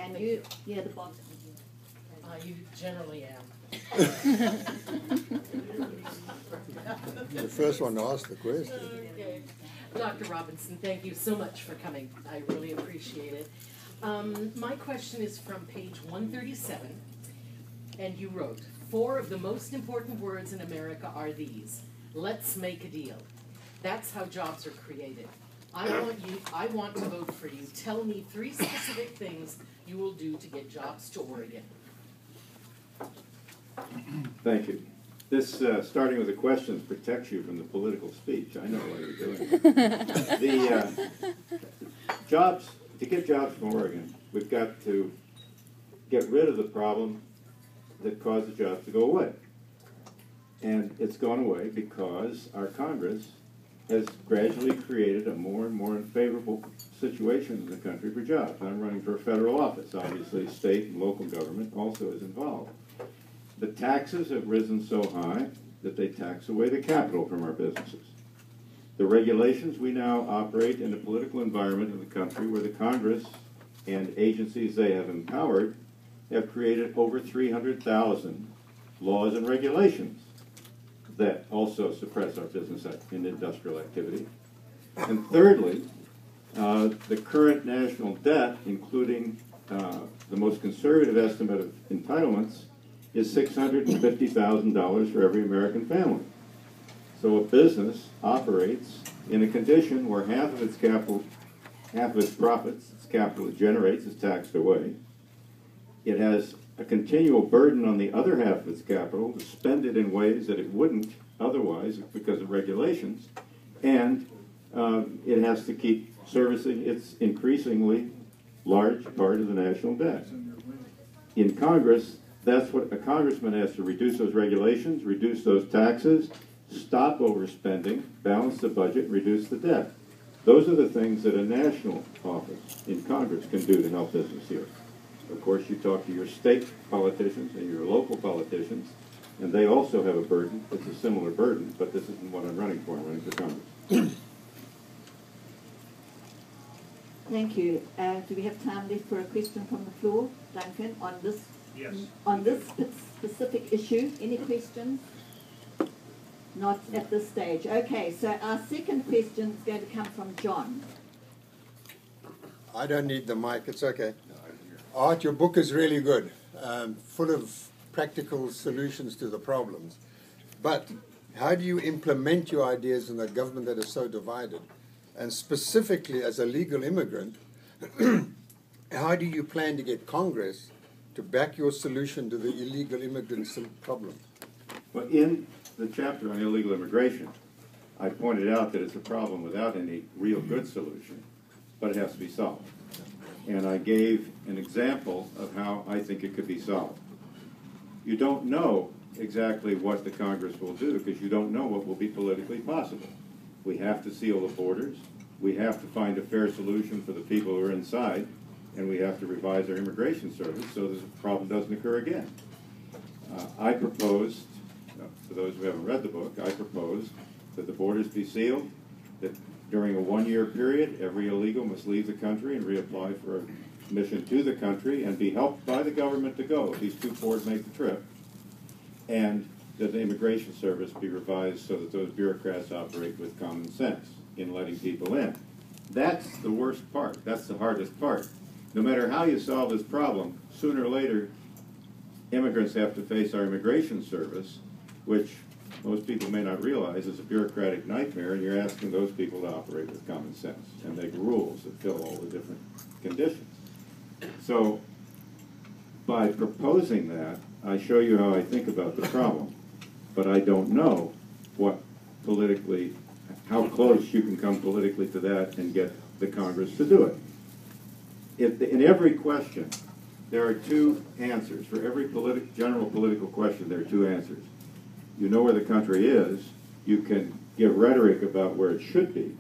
And you, yeah, the box. You generally am. The first one to ask the question. Okay. Dr. Robinson, thank you so much for coming. I really appreciate it. My question is from page 137, and you wrote, 4 of the most important words in America are these: let's make a deal. That's how jobs are created. I want to vote for you. Tell me 3 specific things you will do to get jobs to Oregon. Thank you. This, starting with the questions, protects you from the political speech. I know why you're doing it. To get jobs from Oregon, we've got to get rid of the problem that caused the jobs to go away. And it's gone away because our Congress has gradually created a more and more unfavorable situation in the country for jobs. I'm running for a federal office. Obviously, state and local government also is involved. The taxes have risen so high that they tax away the capital from our businesses. The regulations, we now operate in a political environment in the country where the Congress and agencies they have empowered have created over 300,000 laws and regulations that also suppress our business and industrial activity. And thirdly, the current national debt, including the most conservative estimate of entitlements, is $650,000 for every American family. So a business operates in a condition where half of its capital, half of its profits, its capital it generates, is taxed away. It has a continual burden on the other half of its capital to spend it in ways that it wouldn't otherwise because of regulations, and it has to keep servicing its increasingly large part of the national debt. In Congress, that's what a congressman has to: reduce those regulations, reduce those taxes, stop overspending, balance the budget, reduce the debt. Those are the things that a national office in Congress can do to help business here. Of course, you talk to your state politicians and your local politicians, and they also have a burden. It's a similar burden, but this isn't what I'm running for. I'm running for Congress. Thank you. Do we have time left for a question from the floor, Duncan, on this? Yes. On this specific issue? Any questions? Not at this stage. Okay, so our second question is going to come from John. I don't need the mic, it's okay. Art, your book is really good, full of practical solutions to the problems. But how do you implement your ideas in a government that is so divided? And specifically, as a legal immigrant, how do you plan to get Congress to back your solution to the illegal immigrant problem? Well, in the chapter on illegal immigration, I pointed out that it's a problem without any real good solution, but it has to be solved. And I gave an example of how I think it could be solved. You don't know exactly what the Congress will do because you don't know what will be politically possible. We have to seal the borders. We have to find a fair solution for the people who are inside, and we have to revise our immigration service so this problem doesn't occur again. I proposed, for those who haven't read the book, I proposed that the borders be sealed, that during a 1-year period, every illegal must leave the country and reapply for a mission to the country and be helped by the government to go if he's too poor to make the trip, and that the immigration service be revised so that those bureaucrats operate with common sense in letting people in. That's the worst part. That's the hardest part. No matter how you solve this problem, sooner or later, immigrants have to face our immigration service, which most people may not realize is a bureaucratic nightmare, and you're asking those people to operate with common sense and make rules that fill all the different conditions. So, by proposing that, I show you how I think about the problem, but I don't know what politically, how close you can come politically to that and get the Congress to do it. In every question, there are 2 answers. For every general political question, there are 2 answers. You know where the country is, you can give rhetoric about where it should be,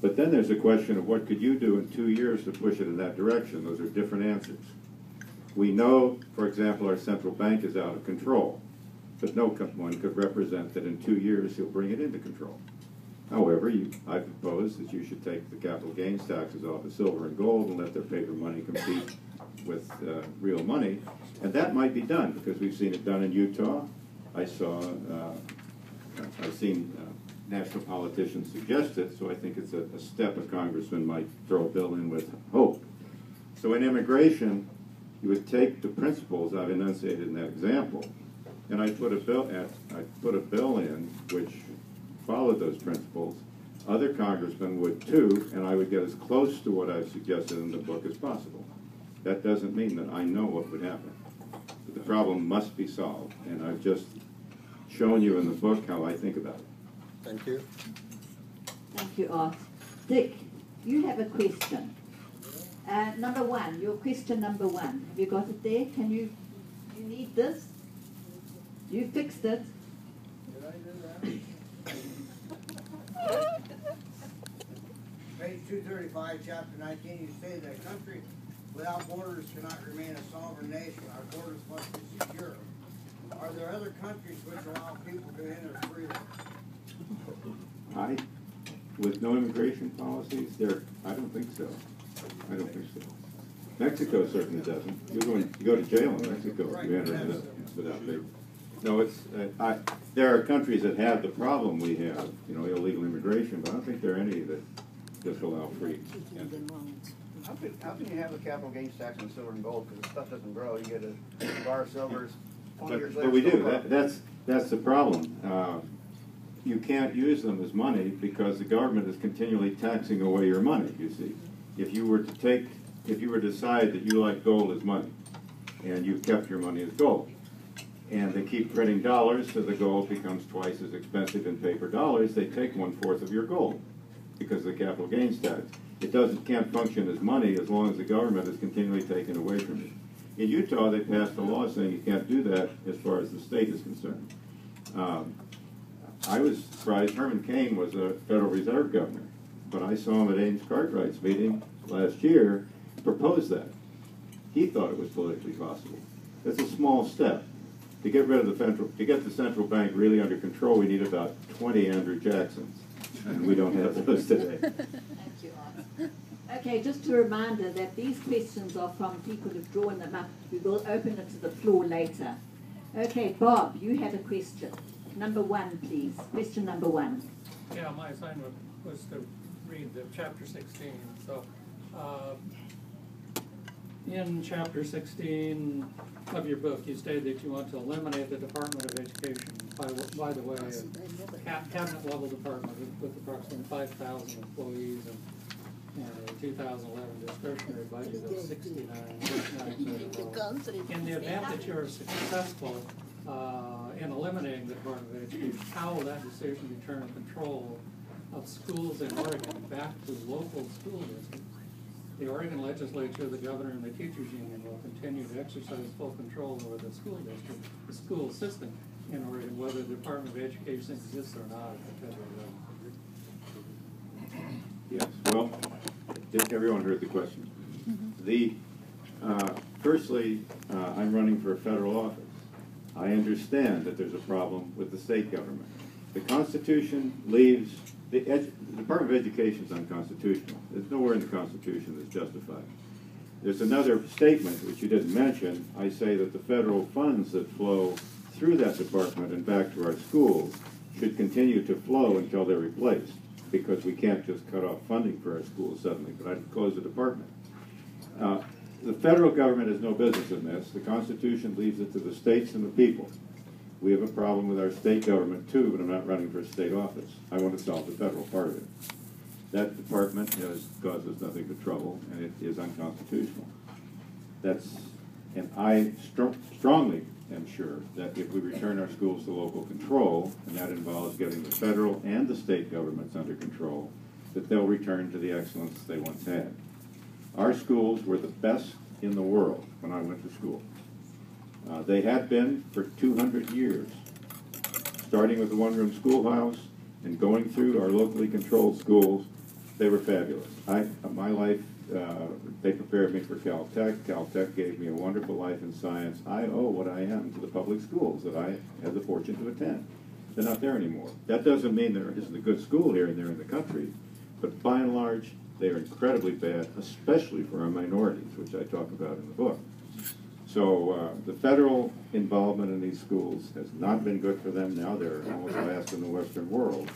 but then there's a question of what could you do in 2 years to push it in that direction. Those are different answers. We know, for example, our central bank is out of control, but no one could represent that in 2 years he'll bring it into control. However, I propose that you should take the capital gains taxes off of silver and gold and let their paper money compete real money, and that might be done because we've seen it done in Utah. I've seen national politicians suggest it, so I think it's a step a congressman might throw a bill in with hope. So in immigration, you would take the principles I've enunciated in that example, and I put a bill in which followed those principles. Other congressmen would too, and I would get as close to what I've suggested in the book as possible. That doesn't mean that I know what would happen. But the problem must be solved, and I've just shown you in the book how I think about it. Thank you. Thank you, Art. Dick, you have a question. Number one, your question number one. Have you got it there? Can you need this? You fixed it. Did I do that? Page 235, chapter 19, you say that a country without borders cannot remain a sovereign nation. Our borders must be secure. Are there other countries which allow people to enter freely? With no immigration policies, I don't think so. I don't think so. Mexico certainly doesn't. You go to jail in Mexico if you enter without paper. No, there are countries that have the problem we have, illegal immigration, but I don't think there are any that just allow free entry. How can you have a capital gains tax on silver and gold? Because the stuff doesn't grow. You get a bar of silver. 20 years later, but we do. That's the problem. You can't use them as money because the government is continually taxing away your money. You see, if you were to decide that you like gold as money, and you've kept your money as gold, and they keep printing dollars, so the gold becomes twice as expensive in paper dollars, they take 1/4 of your gold because of the capital gains tax. It can't function as money as long as the government is continually taking away from you. In Utah, they passed a law saying you can't do that as far as the state is concerned. I was surprised. Herman Cain was a Federal Reserve governor, but I saw him at Ames Cartwright's meeting last year propose that. He thought it was politically possible. That's a small step. To get the central bank really under control, we need about 20 Andrew Jacksons, and we don't have those today. Thank you, Art. Okay, just a reminder that these questions are from people who've drawn them up. We will open it to the floor later. Okay, Bob, you had a question. Number one, please. Question number one. Yeah, my assignment was to read the chapter 16. So, in chapter 16 of your book, you stated that you want to eliminate the Department of Education. By the way, a cabinet-level department with approximately 5,000 employees and a 2011 discretionary budget of $69 million. In the event that you're successful in eliminating the Department of Education, how will that decision return control of schools in Oregon back to local school districts? The Oregon legislature, the governor, and the teachers union will continue to exercise full control over the school district, the school system in Oregon, whether the Department of Education exists or not at the federal level. Yes, well, everyone heard the question. Firstly, I'm running for a federal office. I understand that there's a problem with the state government. The Constitution leaves, the Department of Education is unconstitutional. There's nowhere in the Constitution that's justified. There's another statement which you didn't mention. I say that the federal funds that flow through that department and back to our schools should continue to flow until they're replaced, because we can't just cut off funding for our schools suddenly, but I'd close the department. The federal government has no business in this. The Constitution leaves it to the states and the people. We have a problem with our state government too, but I'm not running for a state office. I want to solve the federal part of it. That department causes nothing but trouble, and it is unconstitutional. And I strongly am sure that if we return our schools to local control, and that involves getting the federal and the state governments under control, that they'll return to the excellence they once had. Our schools were the best in the world when I went to school. They had been for 200 years, starting with the one-room schoolhouse and going through our locally controlled schools. They were fabulous. My life, they prepared me for Caltech. Caltech gave me a wonderful life in science. I owe what I am to the public schools that I had the fortune to attend. They're not there anymore. That doesn't mean there isn't a good school here and there in the country, but by and large, They are incredibly bad, especially for our minorities, which I talk about in the book. So the federal involvement in these schools has not been good for them. Now they're almost last in the Western world.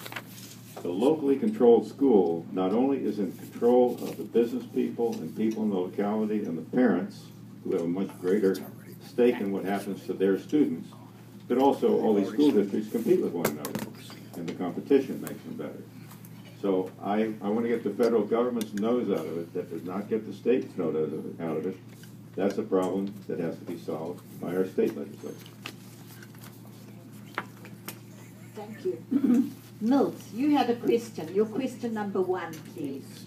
The locally controlled school not only is in control of the business people and people in the locality and the parents, who have a much greater stake in what happens to their students, but also all these school districts compete with one another, and the competition makes them better. So I want to get the federal government's nose out of it. That does not get the state's nose out of it. That's a problem that has to be solved by our state legislature. Thank you. Milt, you had a question. Your question number 1, please.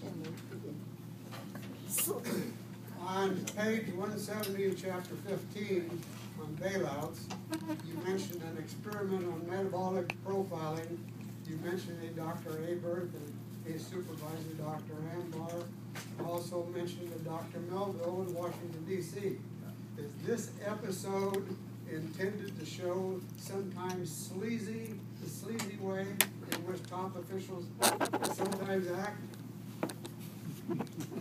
On page 170 in chapter 15 on bailouts, you mentioned an experiment on metabolic profiling. You mentioned a Dr. Aberth and a supervisor, Dr. Ambar. You also mentioned a Dr. Melville in Washington, D.C. Is this episode intended to show sometimes the sleazy way in which top officials sometimes act?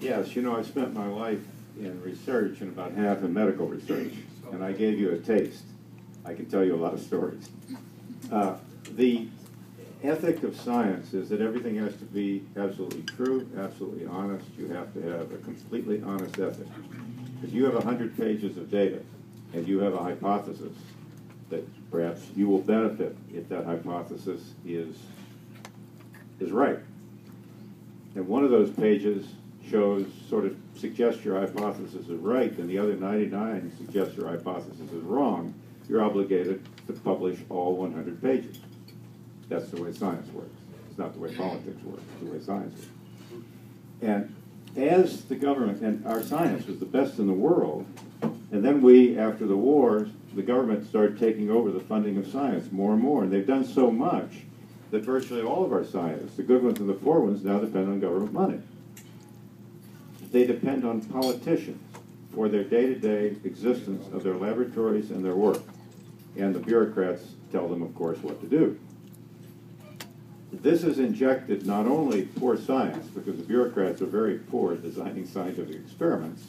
Yes, you know, I spent my life in research and about half in medical research, and I gave you a taste. I can tell you a lot of stories. The ethic of science is that everything has to be absolutely true, absolutely honest. You have to have a completely honest ethic. If you have 100 pages of data and you have a hypothesis that perhaps you will benefit if that hypothesis is right. And one of those pages suggests your hypothesis is right, and the other 99 suggest your hypothesis is wrong, you're obligated to publish all 100 pages. That's the way science works. It's not the way politics works. It's the way science works. And as the government, and our science was the best in the world, and then we, after the war, the government started taking over the funding of science more and more, and they've done so much that virtually all of our scientists, the good ones and the poor ones, now depend on government money. They depend on politicians for their day-to-day existence of their laboratories and their work. And the bureaucrats tell them, of course, what to do. This has injected not only poor science, because the bureaucrats are very poor at designing scientific experiments,